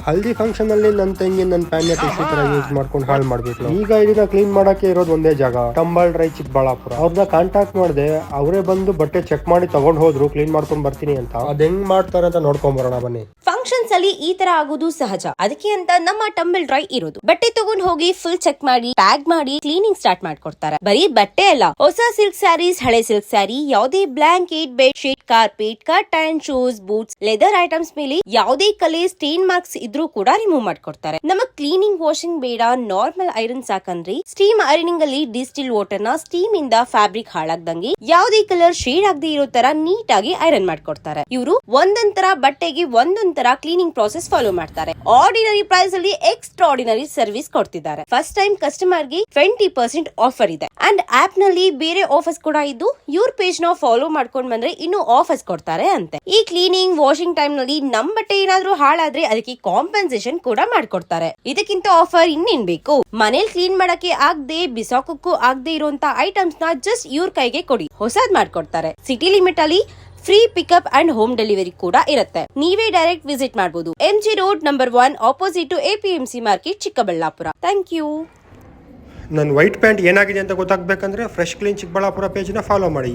ಹಲ್ದಿ function ಅಲ್ಲಿ ನನ್ನ ತಂಗಿ ನನ್ನ ಪ್ಯಾನ್ ಟಿಶ್ಯೂ ತರ ಯೂಸ್ ಮಾಡ್ಕೊಂಡು ಹಾಳು ಮಾಡ್ಬಿಟ್ಲು. ಈಗ ಇದನ್ನ ಕ್ಲೀನ್ ಮಾಡಕ್ಕೆ ಇರೋದು ಒಂದೇ ಜಾಗ, ಟಂಬಲ್ ಡ್ರೈ ಚಿಕ್ಕಬಳ್ಳಾಪುರ. ಅವ್ರನ್ನ ಕಾಂಟ್ಯಾಕ್ಟ್ ಮಾಡಿದೆ, ಅವರೇ ಬಂದು ಬಟ್ಟೆ ಚೆಕ್ ಮಾಡಿ ತಗೊಂಡ್ ಹೋದ್ರು ಕ್ಲೀನ್ ಮಾಡ್ಕೊಂಡ್ ಬರ್ತೀನಿ ಅಂತ. ಅದ್ ಹೆಂಗ್ ಮಾಡ್ತಾರೆ ಅಂತ ನೋಡ್ಕೊಂಡ್ ಬರೋಣ ಬನ್ನಿ. ಫಂಕ್ಷನ್ಸ್ ಅಲ್ಲಿ ಈ ತರ ಆಗೋದು ಸಹಜ, ಅದಕ್ಕೆ ಅಂತ ನಮ್ಮ ಟಂಬಲ್ ಡ್ರೈ ಇರೋದು. ಬಟ್ಟೆ ತಗೊಂಡ್ ಹೋಗಿ ಫುಲ್ ಚೆಕ್ ಮಾಡಿ ಪ್ಯಾಕ್ ಮಾಡಿ ಕ್ಲೀನಿಂಗ್ ಸ್ಟಾರ್ಟ್ ಮಾಡ್ಕೊಡ್ತಾರೆ. ಬರೀ ಬಟ್ಟೆ ಅಲ್ಲ, ಹೊಸ ಸಿಲ್ಕ್ ಸ್ಯಾರೀಸ್, ಹಳೆ ಸಿಲ್ಕ್ ಸ್ಯಾರಿ, ಯಾವುದೇ blanket, bed sheet, carpet, curtain, shoes, boots, leather items ಮೇಲೆ ಯಾವುದೇ ಕಲೆ ಸ್ಟೇನ್ ಮಾರ್ಕ್ಸ್ ಇದ್ರೂ ಕೂಡ ರಿಮೂವ್ ಮಾಡ್ಕೊಡ್ತಾರೆ. ನಮ್ಮ ಕ್ಲೀನಿಂಗ್ ವಾಷಿಂಗ್ ಬೇಡ, ನಾರ್ಮಲ್ ಐರನ್ ಸಾಕಂದ್ರಿ. ಸ್ಟೀಮ್ ಐರನಿಂಗ್ ಅಲ್ಲಿ ಡಿಸ್ಟಿಲ್ ವಾಟರ್ ನ ಸ್ಟೀಮ್ ಇಂದ ಫ್ಯಾಬ್ರಿಕ್ ಹಾಳಾಗ್ದಂಗೆ ಯಾವುದೇ ಕಲರ್ ಶೇಡ್ ಆಗದೆ ಇರೋ ತರ ನೀಟ್ ಆಗಿ ಐರನ್ ಮಾಡ್ಕೊಡ್ತಾರೆ. ಇವರು ಒಂದೊಂದರ ಬಟ್ಟೆಗೆ ಒಂದೊಂದರ ಕ್ಲೀನಿಂಗ್ ಪ್ರಾಸೆಸ್ ಫಾಲೋ ಮಾಡ್ತಾರೆ. ಆರ್ಡಿನರಿ ಪ್ರೈಸ್ ಅಲ್ಲಿ ಎಕ್ಸ್ಟ್ರಾ ಆರ್ಡಿನರಿ ಸರ್ವಿಸ್ ಕೊಡ್ತಿದ್ದಾರೆ. ಫಸ್ಟ್ ಟೈಮ್ ಕಸ್ಟಮರ್ ಗೆ 20% ಆಫರ್ ಇದೆ. ಅಂಡ್ ಆಪ್ ನಲ್ಲಿ ಬೇರೆ ಆಫರ್ಸ್ ಕೂಡ ಇದ್ದು, ಇವ್ರ ಪೇಜ್ ನ ಫಾಲೋ ಮಾಡ್ಕೊಂಡ್ ಬಂದ್ರೆ ಇನ್ನು ಆಫರ್ಸ್ ಕೊಡ್ತಾರೆ ಅಂತೆ. ಈ ಕ್ಲೀನಿಂಗ್ ವಾಷಿಂಗ್ ಟೈಮ್ ನಲ್ಲಿ ನಮ್ ಬಟ್ಟೆ ಏನಾದ್ರೂ ಹಾಳಾದ್ರೆ ಅದಕ್ಕೆ ಕಾಂಪನ್ಸೇಷನ್ ಕೂಡ ಮಾಡ್ಕೊಡ್ತಾರೆ. ಇದಕ್ಕಿಂತ ಆಫರ್ ಇನ್ನೇನ್ ಬೇಕು? ಮನೇಲಿ ಕ್ಲೀನ್ ಮಾಡಕ್ಕೆ ಆಗದೆ, ಬಿಸಾಕಕ್ಕೂ ಆಗದೆ ಇರುವಂತ ಐಟಮ್ಸ್ ನ ಜಸ್ಟ್ ಇವ್ರ ಕೈಗೆ ಕೊಡಿ, ಹೊಸದ್ ಮಾಡ್ಕೊಡ್ತಾರೆ. ಸಿಟಿ ಲಿಮಿಟ್ ಅಲ್ಲಿ free pickup and home delivery ಕೂಡ ಇರುತ್ತೆ. ನೀವೇ ಡೈರೆಕ್ಟ್ ವಿಸಿಟ್ ಮಾಡಬಹುದು. MG road number 1 opposite to APMC market, Chikkaballapur. Thank you. ನನ್ನ ವೈಟ್ ಪ್ಯಾಂಟ್ ಏನಾಗಿದೆ ಅಂತ ಗೊತ್ತಾಗಬೇಕಂದ್ರೆ ಫ್ರೆಶ್ ಕ್ಲೀನ್ ಚಿಕ್ಕಬಳ್ಳಾಪುರ ಪೇಜ್ನ ಫಾಲೋ ಮಾಡಿ.